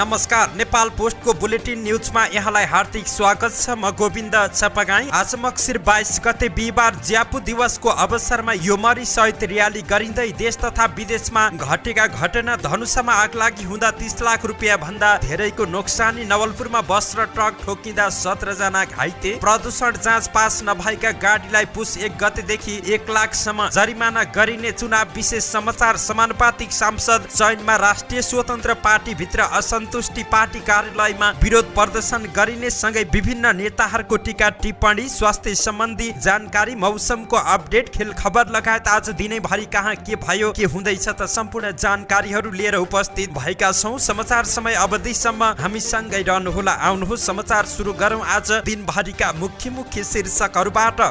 नमस्कार, नेपाल पोस्टको बुलेटिन न्यूजमा यहाँलाई हार्दिक स्वागत छ। म गोविन्द चपागाई। आज मक्सिर 22 गते बिहीबार ज्यापु दिवसको अवसरमा योमरी सहित र्याली गरिँदै देश तथा विदेशमा घटेका घटना, धनुषामा आगलागी हुँदा 30 लाख रुपियाँ भन्दा धेरैको नोक्सानी, नवलपुरमा बस र ट्रक ठोकिँदा 17 जना घाइते, प्रदूषण जाँच पास नभएका गाडीलाई पुस 1 गतेदेखि 1 लाखसम्म जरिमाना गरिने, चुनाव विशेष समाचार, समानुपातिक सांसद चयनमा राष्ट्रिय स्वतन्त्र पार्टी भित्र असन्तुष्टि, पार्टी कार्यालयमा विरोध प्रदर्शन गरिने, सँगै विभिन्न नेताहरूको टीका टिप्पणी, स्वास्थ्य सम्बन्धी जानकारी, मौसमको अपडेट, खेल खबर लगायत आज दिनैभरि कहाँ के भयो, के हुँदैछ त सम्पूर्ण जानकारीहरू लिएर उपस्थित भएका छौं। समाचार समय अवधिसम्म हामीसँगै रहनुहोला। आउनुहोस् समाचार सुरु गरौं आज दिनभरिका मुख्य शीर्षकहरूबाट।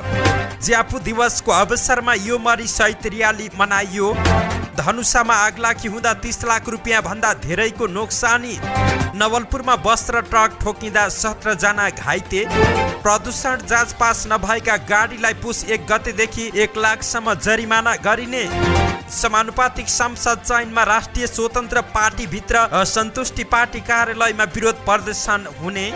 ज्यापु दिवसको अवसरमा योमरी सहित र्याली मनाइयो। धनुषामा आगलागी हुँदा 30 लाख रुपियाँ भन्दा धेरैको नोक्सानी, नवलपुरमा बस र ट्रक ठोकिँदा 17 जना घाइते, प्रदूषण जाँच पास नभएका गाडीलाई पुस 1 गतेदेखि 1 लाखसम्म जरिमाना गरिने, समानुपातिक सांसद चयनमा राष्ट्रिय स्वतन्त्र पार्टी भित्र असन्तुष्टि, पार्टी कार्यालयमा विरोध प्रदर्शन हुने,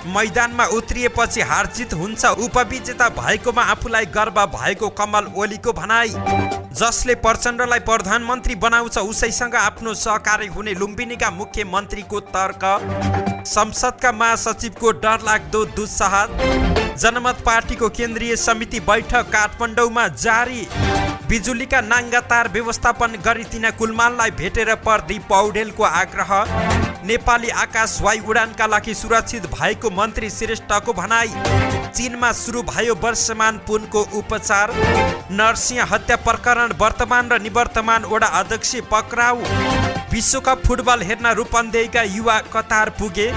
मैदानमा उत्रिएपछि हारजित हुन्छ, उपविजेता भएकोमा आफूलाई गर्व भएको कमल ओलीको भनाई, जसले प्रचण्डलाई प्रधानमन्त्री बनाउँछ उसैसँग आफ्नो सहकार्य हुने लुम्बिनीका मुख्यमन्त्रीको तर्क, संसदका महासचिवको डरलाग्दो दुस्साहस, जनमत पार्टीको केन्द्रीय समिति बैठक काठमाडौँमा जारी, बिजुलीका नाङ्गा तार व्यवस्थापन गरी तिना कुलमानलाई भेटेर प्रदीप पौडेलको आग्रह, नेपाली आकाश वायु उडानका लागि सुरक्षित भएको मन्त्री श्रेष्ठको भनाई, चीनमा सुरु भयो वर्षमान पुनको उपचार, नरसिंह हत्या प्रकरण वर्तमान र निवर्तमान वडा अध्यक्ष पक्राउ, विश्वकप फुटबल हेर्न रूपन्देहीका युवा कतार पुगे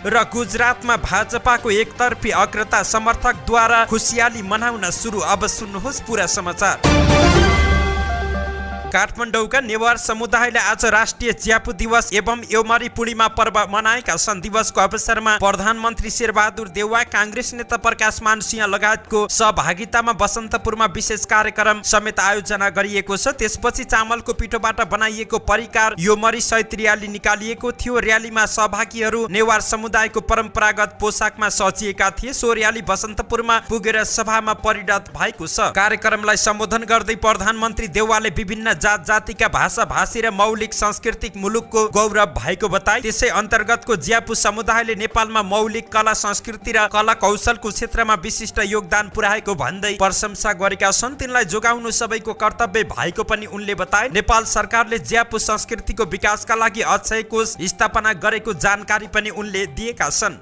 र गुजरातमा भाजपाको एकतर्फी अग्रता, समर्थकद्वारा खुसियाली मनाउन सुरु। अब सुन्नुहोस् पूरा समाचार। काठमाडौँका नेवार समुदायले आज राष्ट्रिय ज्यापु दिवस एवं योमरी पूर्णिमा पर्व मनाएका छन्। दिवसको अवसरमा प्रधानमन्त्री शेरबहादुर देउवा, काङ्ग्रेस नेता प्रकाश मान सिंह लगायतको सहभागितामा बसन्तपुरमा विशेष कार्यक्रम समेत आयोजना गरिएको छ। त्यसपछि चामलको पिठोबाट बनाइएको परिकार योमरी सहित र्याली निकालिएको थियो। र्यालीमा सहभागीहरू नेवार समुदायको परम्परागत पोसाकमा सजिएका थिए। सो र्याली बसन्तपुरमा पुगेर सभामा परिणत भएको छ। कार्यक्रमलाई सम्बोधन गर्दै प्रधानमन्त्री देउवाले विभिन्न जात जातिका भाषा भाषी र मौलिक सांस्कृतिक मुलुकको गौरव भएको बताए। त्यसै अन्तर्गतको ज्यापु समुदायले नेपालमा मौलिक कला संस्कृति र कला कौशलको क्षेत्रमा विशिष्ट योगदान पुर्याएको भन्दै प्रशंसा गरेका छन्। तिनलाई जोगाउनु सबैको कर्तव्य भएको पनि उनले बताए। नेपाल सरकारले ज्यापु संस्कृतिको विकासका लागि अक्षय कोष स्थापना गरेको जानकारी पनि उनले दिएका छन्।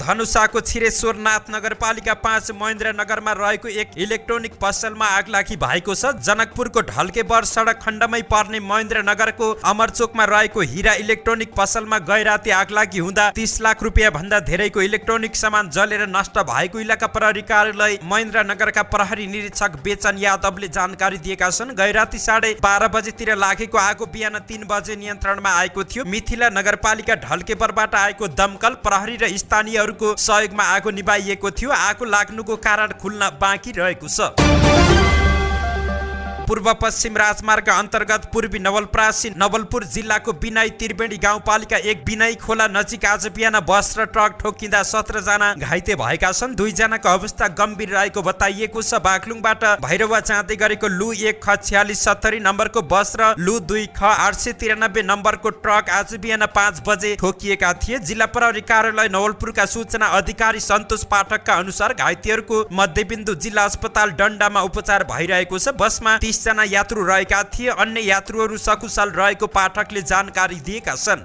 धनुषाको छिरेश्वरनाथ नगरपालिका 5 महेन्द्रनगरमा रहेको एक इलेक्ट्रोनिक पसलमा आगलागी भएको छ। जनकपुरको ढल्केबर सडक खण्डमै पर्ने महेन्द्रनगरको अमरचोकमा रहेको हीरा इलेक्ट्रोनिक पसलमा गैराती आगलागी हुँदा 30 लाख रुपियाँ भन्दा धेरैको इलेक्ट्रोनिक सामान जलेर नष्ट भएको इलाका प्रहरी कार्यालय महेन्द्रनगरका प्रहरी निरीक्षक बेचन यादवले जानकारी दिएका छन्। गैराती 12:30 बजेतिर लागेको आगो बिहान 3 बजे नियन्त्रणमा आएको थियो। मिथिला नगरपालिका ढल्केबरबाट आएको दमकल, प्रहरी र स्थानीय को सहयोगमा आगो निभाइएको थियो। आगो लाग्नुको कारण खुल्न बाँकी रहेको छ। पूर्व पश्चिम राजमार्ग अन्तर्गत पूर्वी नवलपरासी नवलपुर जिल्लाको बिनाई त्रिवेणी गाउँपालिका 1 बिनाई खोला नजिक आज बिहान बस र ट्रक ठोकिँदा 17 जना घाइते भएका छन्। 2 जनाको अवस्था गम्भीर रहेको बताइएको छ। बागलुङबाट भैरवा जाँदै गरेको लु 1 ख 4670 नम्बरको बस र लु 2 ख 893 नम्बरको ट्रक आज बिहान 5 बजे ठोकिएका थिए। जिल्ला प्रहरी कार्यालय नवलपुरका सूचना अधिकारी सन्तोष पाठकका अनुसार घाइतेहरूको मध्यबिन्दु जिल्ला अस्पताल डन्डामा उपचार भइरहेको छ। बसमा 30 जना यात्रु रहेका थिए। अन्य यात्रुहरू सकुशल रहेको पाठकले जानकारी दिएका छन्।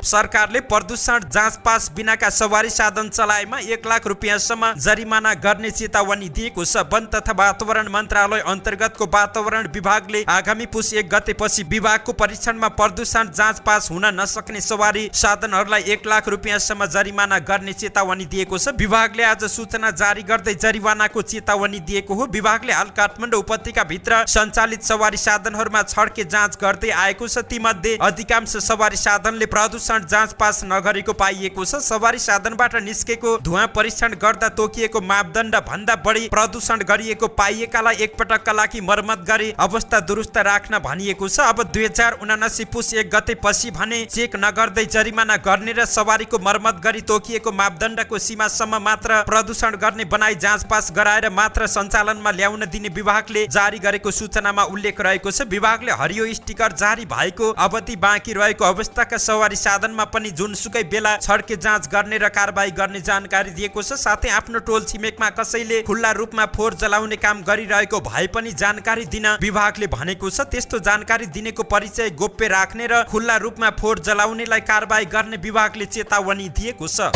सरकारले प्रदूषण जाँच पास बिनाका सवारी साधन चलाएमा 1 लाख रुपियाँसम्म जरिमाना गर्ने चेतावनी दिएको छ। वन तथा वातावरण मन्त्रालय अन्तर्गतको वातावरण विभागले आगामी पुस 1 गतेपछि विभागको परीक्षणमा प्रदूषण जाँच पास हुन नसक्ने सवारी साधनहरूलाई 1 लाख रुपियाँसम्म जरिमाना गर्ने चेतावनी दिएको छ। विभागले आज सूचना जारी गर्दै जरिवानाको चेतावनी दिएको हो। विभागले हाल काठमाडौँ उपत्यका भित्र सञ्चालित सवारी साधनहरूमा छड्के जाँच गर्दै आएको छ। तीमध्ये अधिकांश सवारी साधनले प्रदूषण प्रदूषण जाँच पास नगरेको पाइएको छ। सवारी साधनबाट निस्केको धुवाँ परीक्षण गर्दा तोकिएको मापदण्ड भन्दा बढी प्रदूषण गरिएको पाइएकालाई एकपटकका लागि मर्मत गरी अवस्था दुरुस्त राख्न भनिएको छ। अब 2079 पुस 1 गते पछि भने चेक नगर्दै जरिमाना गर्ने र सवारीको मर्मत गरी तोकिएको मापदण्डको सीमासम्म मात्र प्रदूषण गर्ने बनाई जाँच पास गराएर मात्र सञ्चालनमा ल्याउन दिने विभागले जारी गरेको सूचनामा उल्लेख रहेको छ। विभागले हरियो स्टिकर जारी भएको अवधि बाँकी रहेको अवस्थाका सवारी साधनमा पनि जुनसुकै बेला छड्के जाँच गर्ने र कारबाही गर्ने जानकारी दिएको छ। साथै आफ्नो टोल छिमेकमा कसैले खुल्ला रूपमा फोहोर जलाउने काम गरिरहेको भए पनि जानकारी दिन विभागले भनेको छ। त्यस्तो जानकारी दिनेको परिचय गोप्य राख्ने र खुल्ला रूपमा फोहोर जलाउनेलाई कारबाही गर्ने विभागले चेतावनी दिएको छ।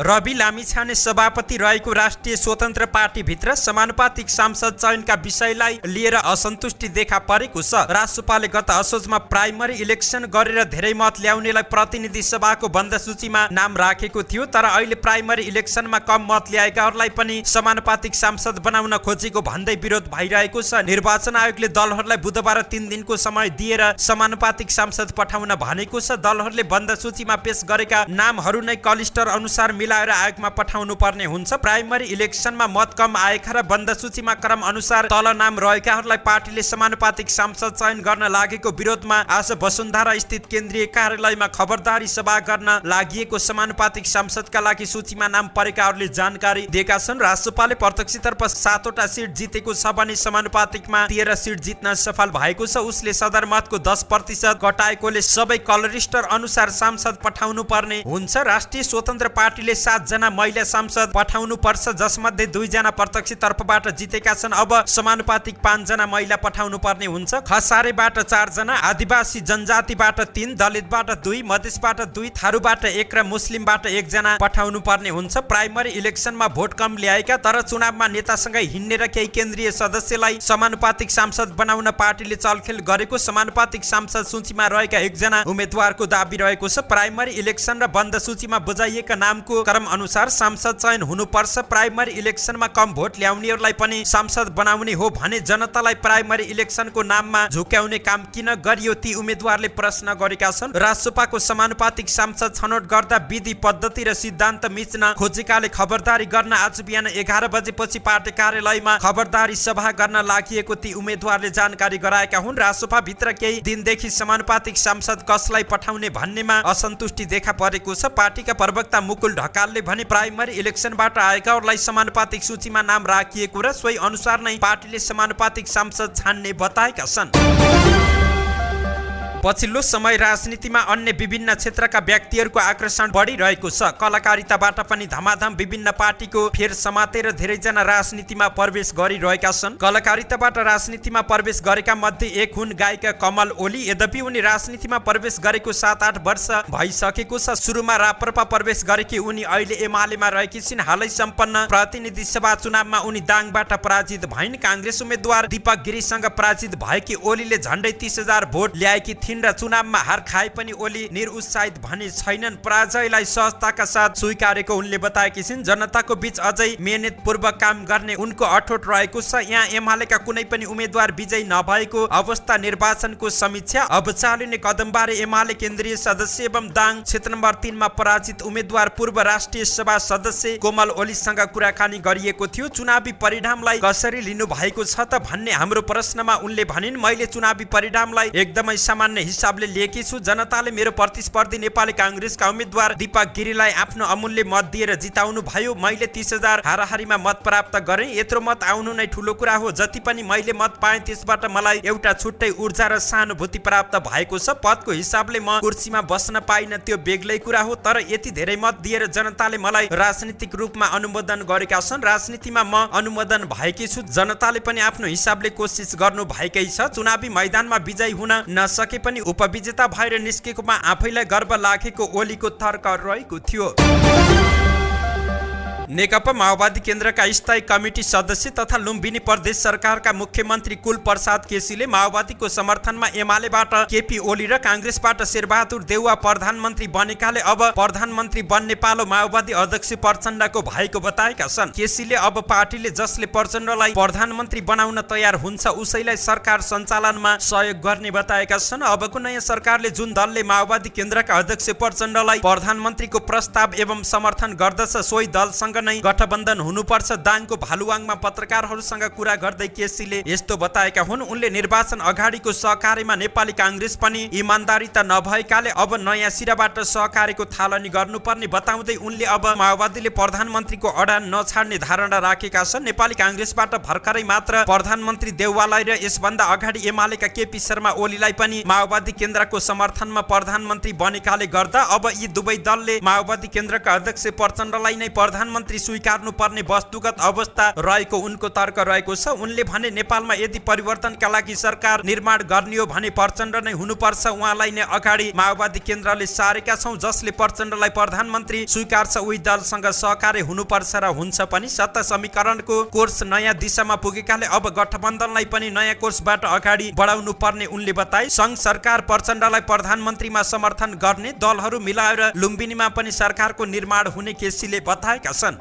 रवि लामिछाने सभापति रहेको राष्ट्रिय स्वतन्त्र पार्टीभित्र समानुपातिक सांसद चयनका विषयलाई लिएर असन्तुष्टि देखा परेको छ। रासोपाले गत असोजमा प्राइमरी इलेक्सन गरेर धेरै मत ल्याउनेलाई प्रतिनिधि सभाको बन्द सूचीमा नाम राखेको थियो, तर अहिले प्राइमरी इलेक्सनमा कम मत ल्याएकाहरूलाई पनि समानुपातिक सांसद बनाउन खोजेको भन्दै विरोध भइरहेको छ। निर्वाचन आयोगले दलहरूलाई बुधबार 3 दिनको समय दिएर समानुपातिक सांसद पठाउन भनेको छ। दलहरूले बन्द सूचीमा पेश गरेका नामहरू नै क्लस्टर अनुसार मिलाएर आयोगमा पठाउनु पर्ने हुन्छ। प्राइमरी इलेक्सनमा मत कम आएका र बन्द सूचीमा क्रम अनुसार तल नाम रहेकाहरूलाई पार्टीले समानुपातिक सांसद चयन गर्न लागेको विरोधमा आज वसुन्धरा स्थित केन्द्रीय कार्यालयमा खबरदारी सभा गर्न लागिएको समानुपातिक सांसदका लागि सूचीमा नाम परेकाहरूले जानकारी दिएका छन्। राष्ट्रपाले प्रत्यक्षतर्फ 7 वटा सिट जितेको छ भने समानुपातिकमा 13 सिट जित्न सफल भएको छ। उसले सदरमतको 10% घटाएकोले सबै क्लस्टर अनुसार सांसद पठाउनु पर्ने हुन्छ। राष्ट्रिय स्वतन्त्र पार्टीले 7 जना महिला सांसद पठाउनु पर्छ, जसमध्ये 2 जना प्रत्यक्ष तर्फबाट जितेका छन्। अब समानुपातिक 5 जना महिला पठाउनु पर्ने हुन्छ। खसारेबाट 4 जना, आदिवासी जनजातिबाट 3, दलितबाट 2, मधेसबाट 2, थारूबाट 1 र मुस्लिमबाट 1 जना पठाउनु पर्ने हुन्छ। प्राइमरी इलेक्सनमा भोट कम ल्याएका तर चुनावमा नेतासँगै हिँड्ने र केही केन्द्रीय सदस्यलाई समानुपातिक सांसद बनाउन पार्टीले चलखेल गरेको समानुपातिक सांसद सूचीमा रहेका 1 जना उम्मेदवारको दाबी रहेको छ। प्राइमरी इलेक्सन र बन्द सूचीमा बुझाइएका नामको क्रम अनुसार सांसद चयन हुनुपर्छ। प्राइमरी इलेक्सनमा कम भोट ल्याउनेहरूलाई पनि सांसद बनाउने हो भने जनतालाई प्राइमरी इलेक्सनको नाममा झुक्याउने काम किन गरियो, ती उम्मेदवारले प्रश्न गरेका छन्। राष्ट्रपाको समानुपातिक सांसद छनौट गर्दा विधि पद्धति र सिद्धान्त मिच्न खोजेकाले खबरदारी गर्न आज बिहान 11 बजेपछि पार्टी कार्यालयमा खबरदारी सभा गर्न लागि ती उम्मेदवारले जानकारी गराएका हुन्। राष्ट्रपा भित्र केही दिनदेखि समानुपातिक सांसद कसलाई पठाउने भन्नेमा असन्तुष्टि देखा परेको छ। पार्टीका प्रवक्ता मुकुल ढकालले भने प्राइमरी इलेक्सनबाट आएकाहरूलाई समानुपातिक सूचीमा नाम राखिएको र सोही अनुसार नै पार्टीले समानुपातिक सांसद छान्ने बताएका छन्। पछिल्लो समय राजनीतिमा अन्य विभिन्न क्षेत्रका व्यक्तिहरूको आकर्षण बढिरहेको छ। कलाकारिताबाट पनि धमाधम विभिन्न पार्टीको फेर समातेर धेरैजना राजनीतिमा प्रवेश गरिरहेका छन्। कलाकारिताबाट राजनीतिमा प्रवेश गरेका मध्ये एक हुन् गायिका कमल ओली। यद्यपि उनी राजनीतिमा प्रवेश गरेको 7-8 वर्ष भइसकेको छ। सुरुमा राप्रपा प्रवेश गरेकी उनी अहिले एमालेमा रहेकी छिन्। हालै सम्पन्न प्रतिनिधि सभा चुनावमा उनी दाङबाट पराजित भइन्। कांग्रेस उम्मेद्वार दीपक गिरीसँग पराजित भएकी ओलीले झण्डै 30,000 भोट ल्याएकी थिइन् र चुनावमा हार खाए पनि ओली निरुत्साहित भने छैनन्। पराजयलाई सहजताका साथ स्वीकारेको उनले बताएकी छिन्। जनताको बीच अझै मेहनतपूर्वक काम गर्ने उनको अठोट रहेको छ। यहाँ एमालेका कुनै पनि उम्मेद्वार विजयी नभएको अवस्था। निर्वाचनको समीक्षा अब चालिने कदमबारे एमाले केन्द्रीय सदस्य एवं दाङ क्षेत्र नम्बर 3 मा पराजित उम्मेद्वार पूर्व राष्ट्रिय सभा सदस्य कोमल ओलीसँग कुराकानी गरिएको थियो। चुनावी परिणामलाई कसरी लिनु भएको छ त भन्ने हाम्रो प्रश्नमा उनले भनिन्, मैले चुनावी परिणामलाई एकदमै सामान्य हिसाबले लिएकी छु। जनताले मेरो प्रतिस्पर्धी नेपाली कांग्रेसका उम्मेद्वार दीपक गिरीलाई आफ्नो अमूल्य मत दिएर जिताउनु भयो। मैले 30,000 हाराहारीमा मत प्राप्त गरेँ। यत्रो मत आउनु नै ठुलो कुरा हो। जति पनि मैले मत पाएँ त्यसबाट मलाई एउटा छुट्टै ऊर्जा र सहानुभूति प्राप्त भएको छ। पदको हिसाबले म कुर्सीमा बस्न पाइन, त्यो बेग्लै कुरा हो। तर यति धेरै मत दिएर जनताले मलाई राजनीतिक रूपमा अनुमोदन गरेका छन्। राजनीतिमा म अनुमोदन भएकी छु। जनताले पनि आफ्नो हिसाबले कोसिस गर्नु भएकै छ। चुनावी मैदानमा विजयी हुन नसके पनि उपविजेता भएर निस्केकोमा आफैलाई गर्व लागेको ओलीको तर्क रहेको थियो। नेकपा माओवादी केन्द्रका स्थायी कमिटी सदस्य तथा लुम्बिनी प्रदेश सरकारका मुख्यमन्त्री कुल प्रसाद केसीले माओवादीको समर्थनमा एमालेबाट केपी ओली र काङ्ग्रेसबाट शेरबहादुर देउवा प्रधानमन्त्री बनेकाले अब प्रधानमन्त्री बन्ने पालो माओवादी अध्यक्ष प्रचण्डको भएको बताएका छन्। केसीले अब पार्टीले जसले प्रचण्डलाई प्रधानमन्त्री बनाउन तयार हुन्छ उसैलाई सरकार सञ्चालनमा सहयोग गर्ने बताएका छन्। अबको नयाँ सरकारले जुन दलले माओवादी केन्द्रका अध्यक्ष प्रचण्डलाई प्रधानमन्त्रीको प्रस्ताव एवं समर्थन गर्दछ सोही दलसँग नै गठबन्धन हुनुपर्छ। दाङको भालुवाङमा पत्रकारहरूसँग कुरा गर्दै केसीले यस्तो बताएका हुन्। उनले निर्वाचन अगाडिको सहकार्यमा नेपाली काङ्ग्रेस पनि इमानदारीता नभएकाले अब नयाँ सिराबाट सहकार्यको थालनी गर्नुपर्ने बताउँदै उनले अब माओवादीले प्रधानमन्त्रीको अडान नछाड्ने धारणा राखेका छन्। नेपाली काङ्ग्रेसबाट भर्खरै मात्र प्रधानमन्त्री देउवालाई र यसभन्दा अगाडि एमालेका केपी शर्मा ओलीलाई पनि माओवादी केन्द्रको समर्थनमा प्रधानमन्त्री बनेकाले गर्दा अब यी दुवै दलले माओवादी केन्द्रका अध्यक्ष प्रचण्डलाई नै प्रधानमन्त्री स्वीकार्नुपर्ने वस्तुगत अवस्था रहेको उनको तर्क रहेको छ। उनले भने नेपालमा यदि परिवर्तनका लागि सरकार निर्माण गर्ने हो भने प्रचण्ड नै हुनुपर्छ। उहाँलाई नै अगाडि माओवादी केन्द्रले सारेका छौँ। जसले प्रचण्डलाई प्रधानमन्त्री स्वीकार्छ उही दलसँग सहकार्य हुनुपर्छ र हुन्छ पनि। सत्ता समीकरणको कोर्स नयाँ दिशामा पुगेकाले अब गठबन्धनलाई पनि नयाँ कोर्सबाट अगाडि बढाउनु पर्ने उनले बताए। सङ्घ सरकार प्रचण्डलाई प्रधानमन्त्रीमा समर्थन गर्ने दलहरू मिलाएर लुम्बिनीमा पनि सरकारको निर्माण हुने केसीले बताएका छन्।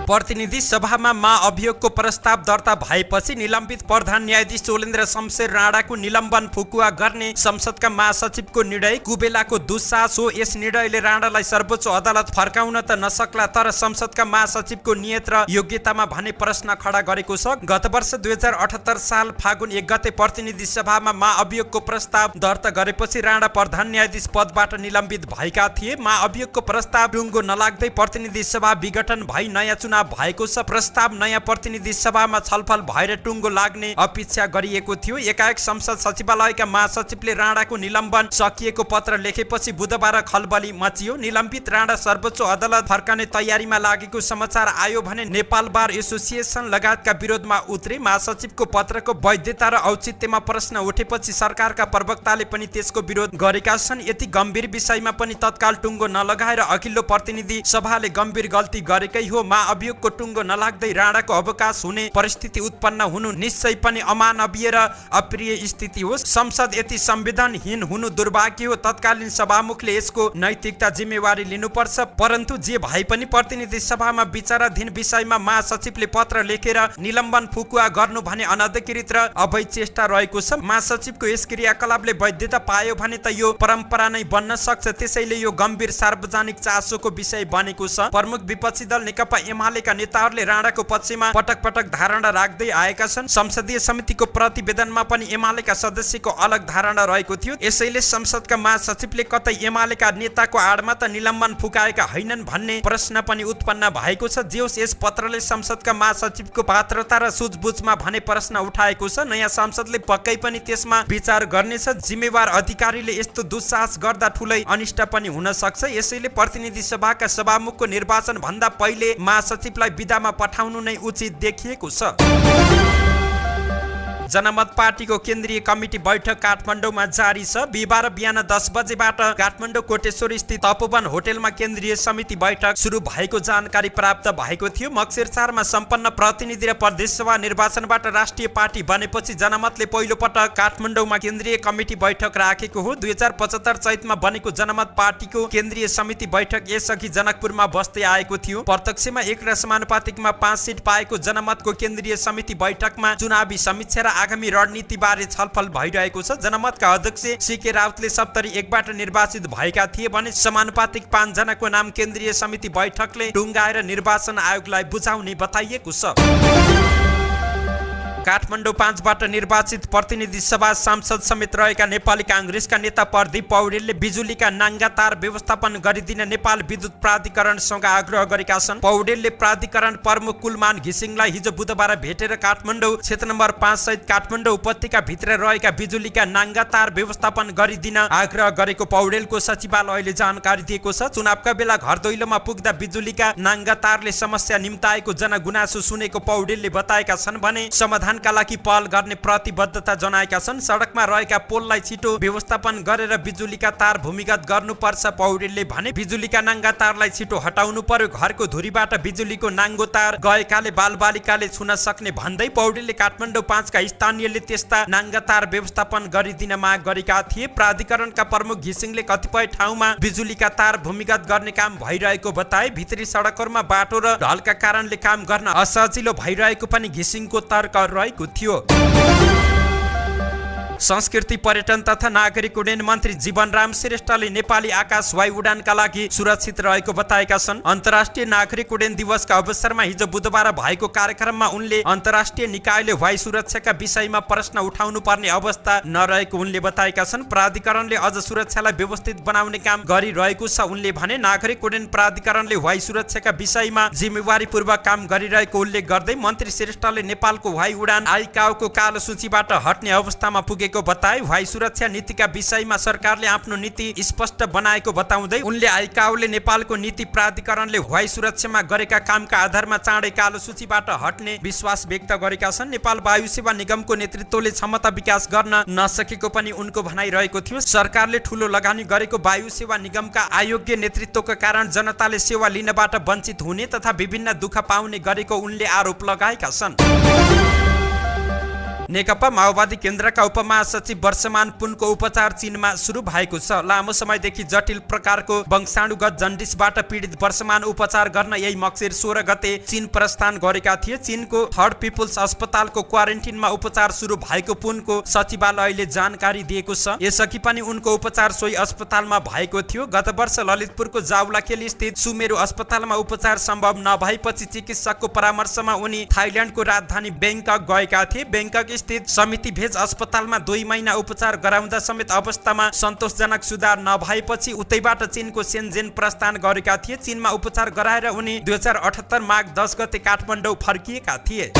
प्रतिनिधि सभामा महाअभियोगको प्रस्ताव दर्ता भएपछि निलम्बित प्रधान न्यायाधीश चोलेन्द्र शमशेर राणाको निलम्बन फुकुवा गर्ने संसदका महासचिवको निर्णय कुबेलाको दुस्साहस हो। यस निर्णयले राणालाई सर्वोच्च अदालत फर्काउन त नसक्ला तर संसदका महासचिवको नियत र योग्यतामा भने प्रश्न खडा गरेको छ। गत वर्ष 2078 साल फागुन 1 गते प्रतिनिधि सभामा महाअभियोगको प्रस्ताव दर्ता गरेपछि राणा प्रधान न्यायाधीश पदबाट निलम्बित भएका थिए। महाअभियोगको प्रस्ताव टुङ्गो नलाग्दै प्रतिनिधि सभा विघटन भई नयाँ चुनाव भएको छ। प्रस्ताव नयाँ प्रतिनिधि सभामा छलफल भएर टुङ्गो लाग्ने अपेक्षा गरिएको थियो। एकाएक संसद सचिवालयका महासचिवले राणाको निलम्बन सकिएको पत्र लेखेपछि बुधबार खलबली मचियो। निलम्बित राणा सर्वोच्च अदालत फर्काने तयारीमा लागेको समाचार आयो भने नेपाल बार एसोसिएसन लगायतका विरोधमा उत्रे। महासचिवको पत्रको वैधता र औचित्यमा प्रश्न उठेपछि सरकारका प्रवक्ताले पनि त्यसको विरोध गरेका छन्। यति गम्भीर विषयमा पनि तत्काल टुङ्गो नलगाएर अघिल्लो प्रतिनिधि सभाले गम्भीर गल्ती गरेकै हो। महाअभियोगको टुङ्गो नलाग्दै राणाको अवकाश हुने परिस्थिति उत्पन्न हुनु निश्चय पनि अमानवीय र अप्रिय स्थिति हो। संसद यति संवेदनहीन हुनु दुर्भाग्य हो। तत्कालीन सभामुखले यसको नैतिकता जिम्मेवारी लिनुपर्छ। परन्तु जे भए पनि प्रतिनिधि सभामा विचाराधीन विषयमा महासचिवले पत्र लेखेर निलम्बन फुकुवा गर्नु भने अनधिकृत र अवैध चेष्टा रहेको छ। महासचिवको यस क्रियाकलापले वैधता पायो भने त यो परम्परा नै बन्न सक्छ। त्यसैले यो गम्भीर सार्वजनिक चासोको विषय बनेको छ। प्रमुख विपक्षी दल नेकपा एमालेका नेताहरूले राणाको पक्षमा पटक पटक धारणा राख्दै आएका छन्। संसदीय समितिको प्रतिवेदनमा पनि एमालेका सदस्यको अलग धारणा रहेको थियो। यसैले संसदका महासचिवले कतै एमालेका नेताको आडमा त निलम्बन फुकाएका हैनन् भन्ने प्रश्न पनि उत्पन्न भएको छ। जे होस् यस पत्रले संसदका महासचिवको पात्रता र सुझबुझमा भने प्रश्न उठाएको छ। नयाँ संसदले पक्कै पनि त्यसमा विचार गर्नेछ। जिम्मेवार अधिकारीले यस्तो दुस्साहस गर्दा ठुलै अनिष्ट पनि हुन सक्छ। यसैले प्रतिनिधि सभाका सभामुखको निर्वाचन भन्दा पहिले महासचिवलाई बिदामा पठाउनु नै उचित देखिएको छ। जनमत पार्टीको केन्द्रीय कमिटी बैठक काठमाडौँमा जारी छ। बिहिबार बिहान 10 बजेबाट काठमाडौँ कोटेश्वर स्थित तपोवन होटेलमा केन्द्रीय समिति बैठक सुरु भएको जानकारी प्राप्त भएको थियो। मक्सिर 4 मा सम्पन्न प्रतिनिधि र प्रदेशसभा निर्वाचनबाट राष्ट्रिय पार्टी बनेपछि जनमतले पहिलो पटक काठमाडौँमा केन्द्रीय कमिटी बैठक राखेको हो। 2075 चैतमा बनेको जनमत पार्टीको केन्द्रीय समिति बैठक यसअघि जनकपुरमा बस्दै आएको थियो। प्रत्यक्षमा 1 र समानुपातिकमा 5 सिट पाएको जनमतको केन्द्रीय समिति बैठकमा चुनावी समीक्षा र आगामी रणनीति बारे छलफल भइरहेको छ। जनमतका अध्यक्ष सीके राउतले 71 बाट निर्वाचित भएका थिए भने समानुपातिक 5 जनाको नाम केन्द्रीय समिति बैठकले टुङ्गाएर निर्वाचन आयोगलाई बुझाउने बताइएको छ। काठमाडौँ 5 बाट निर्वाचित प्रतिनिधि सभा सांसद समेत रहेका नेपाली काङ्ग्रेसका नेता प्रदीप पौडेलले बिजुलीका नाङ्गा तार व्यवस्थापन गरिदिन नेपाल विद्युत प्राधिकरणसँग आग्रह गरेका छन्। पौडेलले प्राधिकरण प्रमुख कुलमान घिसिङलाई हिजो बुधबार भेटेर काठमाडौँ क्षेत्र नम्बर 5 सहित काठमाडौँ उपत्यका भित्र रहेका बिजुलीका नाङ्गा तार व्यवस्थापन गरिदिन आग्रह गरेको पौडेलको सचिवालयले जानकारी दिएको छ। चुनावका बेला घर दैलोमा पुग्दा बिजुलीका नाङ्गा तारले समस्या निम्ताएको जनगुनासो सुनेको पौडेलले बताएका छन् भने समाधान निर्माणका लागि पहल गर्ने प्रतिबद्धता जनाएका छन्। सडकमा रहेका पोललाई छिटो व्यवस्थापन गरेर बिजुलीका तार भूमिगत गर्नुपर्छ पौडेलले भने। बिजुलीका नाङ्गा तारलाई छिटो हटाउनु पर्यो। घरको धुरीबाट बिजुलीको नाङ्गो तार गएकाले बालबालिकाले छुन सक्ने भन्दै पौडेलले काठमाडौँ 5 का स्थानीयले त्यस्ता नाङ्गा तार व्यवस्थापन गरिदिन माग गरेका थिए। प्राधिकरणका प्रमुख घिसिङले कतिपय ठाउँमा बिजुलीका तार भूमिगत गर्ने काम भइरहेको बताए। भित्री सडकहरूमा बाटो र ढलका कारणले काम गर्न असजिलो भइरहेको पनि घिसिङको तर्क रहेको थियो। संस्कृति पर्यटन तथा नागरिक उड्डयन मन्त्री जीवनराम श्रेष्ठले नेपाली आकाश वायु उडानका लागि सुरक्षित रहेको बताएका छन्। अन्तर्राष्ट्रिय नागरिक उड्डयन दिवसका अवसरमा हिजो बुधबार भएको कार्यक्रममा उनले अन्तर्राष्ट्रिय निकायले वायु सुरक्षाका विषयमा प्रश्न उठाउनु पर्ने अवस्था नरहेको उनले बताएका छन्। प्राधिकरणले अझ सुरक्षालाई व्यवस्थित बनाउने काम गरिरहेको छ उनले भने। नागरिक उड्डयन प्राधिकरणले वायु सुरक्षाका विषयमा जिम्मेवारीपूर्वक काम गरिरहेको उल्लेख गर्दै मन्त्री श्रेष्ठले नेपालको वायु उडान आइकाओको कालो सूचीबाट हट्ने अवस्थामा पुगे बताए। वायु सुरक्षा नीतिका विषयमा सरकारले आफ्नो नीति स्पष्ट बनाएको बताउँदै उनले आइकाओले नेपालको नीति प्राधिकरणले वायु सुरक्षामा गरेका कामका आधारमा चाँडै कालो सूचीबाट हट्ने विश्वास व्यक्त गरेका छन्। नेपाल वायु सेवा निगमको नेतृत्वले क्षमता विकास गर्न नसकेको पनि उनको भनाइरहेको थियो। सरकारले ठूलो लगानी गरेको वायु सेवा निगमका अयोग्य नेतृत्वका कारण जनताले सेवा लिनबाट वञ्चित हुने तथा विभिन्न दुःख पाउने गरेको उनले आरोप लगाएका छन्। नेकपा माओवादी केन्द्रका उपमहासचिव वर्षमान पुनको उपचार चीनमा सुरु भएको छ। लामो समयदेखि जटिल प्रकारको वंशाणुगत जन्डिसबाट पीडित वर्षमान उपचार गर्न यही मक्सिर 16 गते चीन प्रस्थान गरेका थिए। चीनको थर्ड पिपुल्स अस्पतालको क्वारेन्टिनमा उपचार सुरु भएको पुनको सचिवालयले जानकारी दिएको छ। यसअघि पनि उनको उपचार सोही अस्पतालमा भएको थियो। गत वर्ष ललितपुरको जाउलाखेल स्थित सुमेरु अस्पतालमा उपचार सम्भव नभएपछि चिकित्सकको परामर्शमा उनी थाइल्यान्डको राजधानी ब्याङ्कक गएका थिए। ब्याङ्कक स्थित समिति भेज अस्पतालमा 2 महिना उपचार गराउँदा समेत अवस्थामा सन्तोषजनक सुधार नभएपछि उतैबाट चीनको सेन्जेन प्रस्थान गरेका थिए। चीनमा उपचार गराएर उनी 2078 माघ 10 गते काठमाडौँ फर्किएका थिए।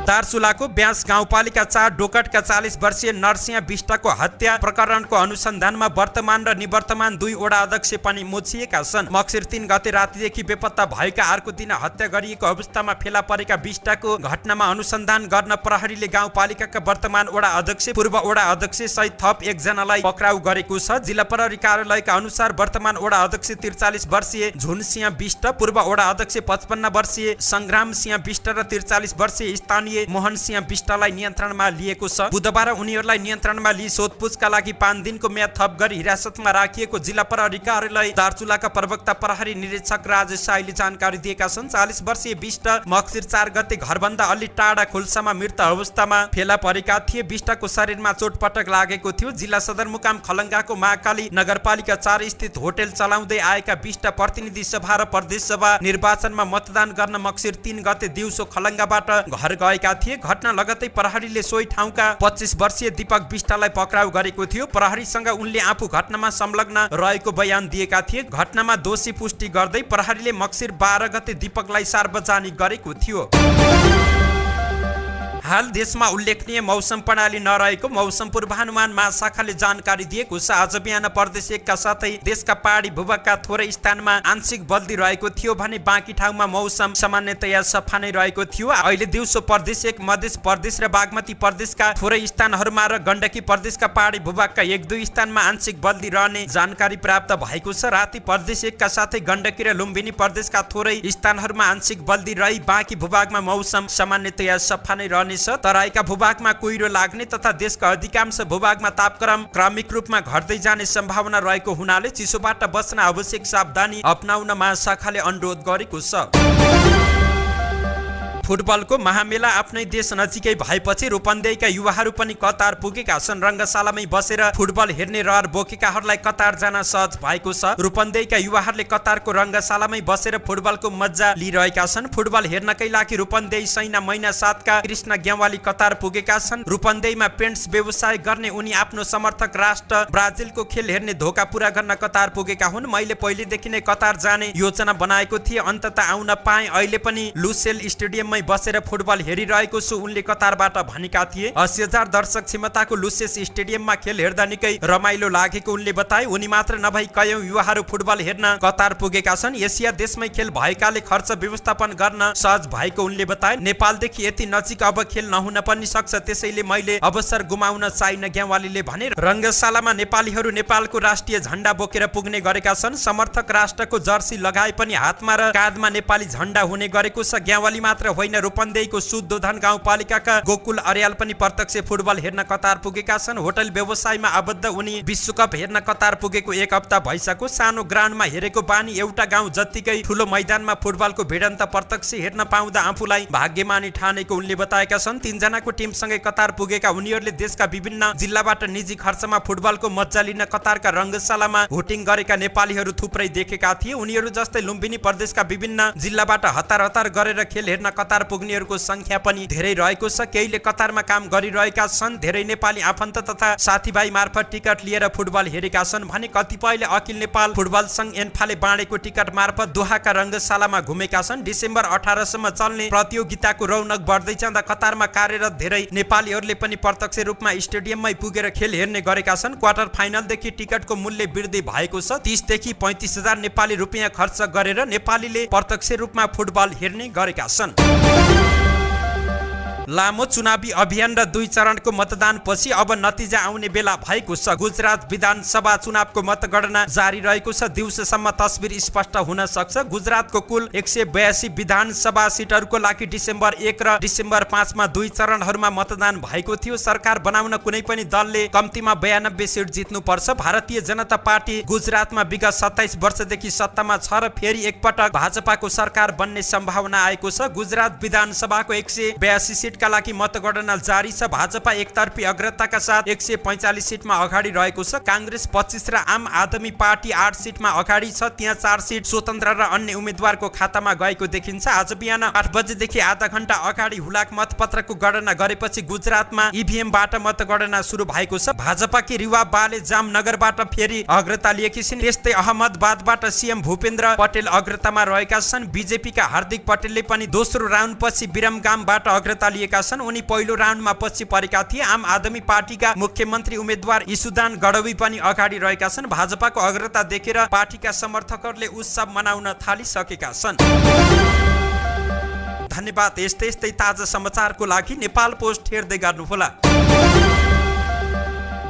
दार्चुलाको ब्यास गाउँपालिका 4 डोकटका 40 वर्षीय नरसिंह विष्टको हत्या प्रकरणको अनुसन्धानमा वर्तमान र निवर्तमान 2 वडा अध्यक्ष पनि मोचिएका छन्। मक्सिर 3 गते रातिदेखि बेपत्ता भएका अर्को दिन हत्या गरिएको अवस्थामा फेला परेका विष्टको घटनामा अनुसन्धान गर्न प्रहरीले गाउँपालिकाका वर्तमान वडा अध्यक्ष पूर्व वडा अध्यक्ष सहित थप 1 जनालाई पक्राउ गरेको छ। जिल्ला प्रहरी कार्यालयका अनुसार वर्तमान वडा अध्यक्ष 43 वर्षीय झुनसिंह विष्ट, पूर्व वडा अध्यक्ष 55 वर्षीय संग्राम सिंह विष्ट र 43 वर्षीय स्थानीय मोहन सिंह विष्टलाई नियन्त्रणमा लिएको छ। बुधबार उनीहरूलाई नियन्त्रणमा लिई सोधपुछका लागि 5 दिनको म्याद थप गरी हिरासतमा राखिएको जिल्ला प्रहरी कार्यालय दार्चुलाका प्रवक्ता प्रहरी निरीक्षक राजेश साईले जानकारी दिएका छन्। 40 वर्षीय विष्ट मक्सिर 4 गते घरभन्दा अलि टाढा खुल्सामा मृत अवस्थामा फेला परेका थिए। विष्टको शरीरमा चोटपटक लागेको थियो। जिल्ला सदरमुकाम खलङ्गाको महाकाली नगरपालिका 4 स्थित होटेल चलाउँदै आएका विष्ट प्रतिनिधि सभा र प्रदेश सभा निर्वाचनमा मतदान गर्न मक्सिर 3 गते दिउँसो खलङ्गाबाट घर गएका थिए। घटना लगत्तै प्रहरीले सोही ठाउँका 25 वर्षीय दीपक विष्टलाई पक्राउ गरेको थियो। प्रहरीसँग उनले आफू घटनामा संलग्न रहेको बयान दिएका थिए। घटनामा दोषी पुष्टि गर्दै प्रहरीले मक्सिर 12 गते दीपकलाई सार्वजनिक गरेको थियो। हाल देशमा उल्लेखनीय मौसम प्रणाली नरहेको मौसम पूर्वानुमान महाशाखाले जानकारी दिएको छ। आज बिहान प्रदेश 1 का साथै देशका पहाडी भूभागका थोरै स्थानमा आंशिक बदली रहेको थियो भने बाँकी ठाउँमा मौसम सामान्यतया सफा नै रहेको थियो। अहिले दिउँसो प्रदेश 1, मध्य प्रदेश र बागमती प्रदेशका थोरै स्थानहरूमा र गण्डकी प्रदेशका पहाडी भूभागका 1-2 स्थानमा आंशिक बदली रहने जानकारी प्राप्त भएको छ। राति प्रदेश 1 का साथै गण्डकी र लुम्बिनी प्रदेशका थोरै स्थानहरूमा आंशिक बदली रही बाँकी भूभागमा मौसम सामान्यतया सफा नै रहने। तराईका भूभागमा कुहिरो लाग्ने तथा देशका अधिकांश भूभागमा तापक्रम क्रमिक रूपमा घट्दै जाने सम्भावना रहेको हुनाले चिसोबाट बच्न आवश्यक सावधानी अपनाउन महाशाखाले अनुरोध गरेको छ। फुटबलको महामेला आफ्नै देश नजिकै भएपछि रूपन्देहीका युवाहरू पनि कतार पुगेका छन्। रङ्गशालामै बसेर फुटबल हेर्ने रहर बोकेकाहरूलाई कतार जान सहज भएको छ। रूपन्देहीका युवाहरूले कतारको रङ्गशालामै बसेर फुटबलको मजा लिइरहेका छन्। फुटबल हेर्नकै लागि रूपन्देही सैना महिना 7 का कृष्ण ग्यावाली कतार पुगेका छन्। रूपन्देहीमा पेन्ट्स व्यवसाय गर्ने उनी आफ्नो समर्थक राष्ट्र ब्राजिलको खेल हेर्ने धोका पूरा गर्न कतार पुगेका हुन्। मैले पहिलेदेखि नै कतार जाने योजना बनाएको थिएँ, अन्ततः आउन पाएँ। अहिले पनि लुसेल स्टेडियममै स्टेडियममै बसेर फुटबल हेरिरहेको छु उनले कतारबाट भनेका थिए। 80,000 दर्शक क्षमताको लुसियस स्टेडियममा खेल हेर्दा निकै रमाइलो लागेको उनले बताए। उनी मात्र नभई कयौं युवाहरू फुटबल हेर्न कतार पुगेका छन्। एसिया देशमै खेल भएकाले खर्च व्यवस्थापन गर्न सहज भएको उनले बताए। नेपालदेखि यति नजिक अब खेल नहुन पनि सक्छ, त्यसैले मैले अवसर गुमाउन चाहिन ग्यावालीले भने। रङ्गशालामा नेपालीहरू नेपालको राष्ट्रिय झण्डा बोकेर पुग्ने गरेका छन्। समर्थक राष्ट्रको जर्सी लगाए पनि हातमा र काँधमा नेपाली झण्डा हुने गरेको छ। ग्यावाली मात्र होइन, रूपन्देहीको शुद्धोधन गाउँपालिकाका गोकुल अर्याल पनि प्रत्यक्ष फुटबल हेर्न कतार पुगेका छन्। होटल व्यवसायमा आबद्ध उनी विश्वकप हेर्न कतार पुगेको 1 हप्ता भइसक्यो। सानो ग्राउन्डमा हेरेको बानी एउटा गाउँ जत्तिकै ठुलो मैदानमा फुटबलको भिडन्त प्रत्यक्ष हेर्न पाउँदा आफूलाई भाग्यमानी ठानेको उनले बताएका छन्। 3 जनाको टिमसँगै कतार पुगेका उनीहरूले देशका विभिन्न जिल्लाबाट निजी खर्चमा फुटबलको मज्जा लिन कतारका रङ्गशालामा हुटिङ गरेका नेपालीहरू थुप्रै देखेका थिए। उनीहरू जस्तै लुम्बिनी प्रदेशका विभिन्न जिल्लाबाट हतार हतार गरेर खेल हेर्न कतार पुग्नेहरूको संख्या पनि धेरै रहेको छ। केहीले कतारमा काम गरिरहेका छन्। धेरै नेपाली आफन्त तथा साथीभाइ मार्फत टिकट लिएर फुटबल हेरेका छन् भने कतिपयले अखिल नेपाल फुटबल संघ एन्फाले बाँडेको टिकट मार्फत दोहाका रङ्गशालामा घुमेका छन्। डिसेम्बर 18 सम्म चल्ने प्रतियोगिताको रौनक बढ्दै जाँदा कतारमा कार्यरत धेरै नेपालीहरूले पनि प्रत्यक्ष रूपमा स्टेडियममै पुगेर खेल हेर्ने गरेका छन्। क्वार्टर फाइनलदेखि टिकटको मूल्य वृद्धि भएको छ। 30 देखि 35,000 नेपाली रुपियाँ खर्च गरेर नेपालीले प्रत्यक्ष रूपमा फुटबल हेर्ने गरेका छन्। लामो चुनावी अभियान र 2 चरणको मतदानपछि अब नतिजा आउने बेला भएको छ। गुजरात विधानसभा चुनावको मतगणना जारी रहेको छ। दिउँसोसम्म तस्बिर स्पष्ट हुन सक्छ। गुजरातको कुल 182 विधानसभा सिटहरूको लागि डिसेम्बर 1 र डिसेम्बर 5 मा 2 चरणहरूमा मतदान भएको थियो। सरकार बनाउन कुनै पनि दलले कम्तीमा 92 सिट जित्नुपर्छ। भारतीय जनता पार्टी गुजरातमा विगत 27 वर्षदेखि सत्तामा छ र फेरि एकपटक भाजपाको सरकार बन्ने सम्भावना आएको छ। गुजरात विधानसभाको 182 सिट का लागि मतगणना जारी छ। भाजपा एकतर्फी अग्रताका साथ 145 सिटमा अगाडि रहेको छ। कांग्रेस 25 र आम आदमी पार्टी 8 सिटमा अगाडि छ। त्यहाँ 4 सिट स्वतन्त्र र अन्य उम्मेदवारको खातामा गएको देखिन्छ। आज बिहान 8 बजेदेखि आधा घण्टा अगाडि हुलाक मतपत्रको गणना गरेपछि गुजरातमा ईभीएमबाट मतगणना सुरु भएको छ। भाजपाकी रिवा बाले जामनगरबाट फेरि अग्रता लिएकी छिन्। त्यस्तै अहमदाबादबाट सीएम भूपेन्द्र पटेल अग्रतामा रहेका छन्। बीजेपीका हार्दिक पटेलले पनि दोस्रो राउन्डपछि बिरमगामबाट अग्रता लिएका छन्। उनी पहिलो राउन्डमा पछि परेका थिए। आम आदमी पार्टीका मुख्यमन्त्री उम्मेदवार ईसुदान गढवी पनि अगाडि रहेका छन्। भाजपाको अग्रता देखेर पार्टीका समर्थकहरूले उत्सव मनाउन थालिसकेका छन्। धन्यवाद। यस्तै ताजा समाचारको लागि नेपाल पोस्ट हेर्दै गर्नुहोला।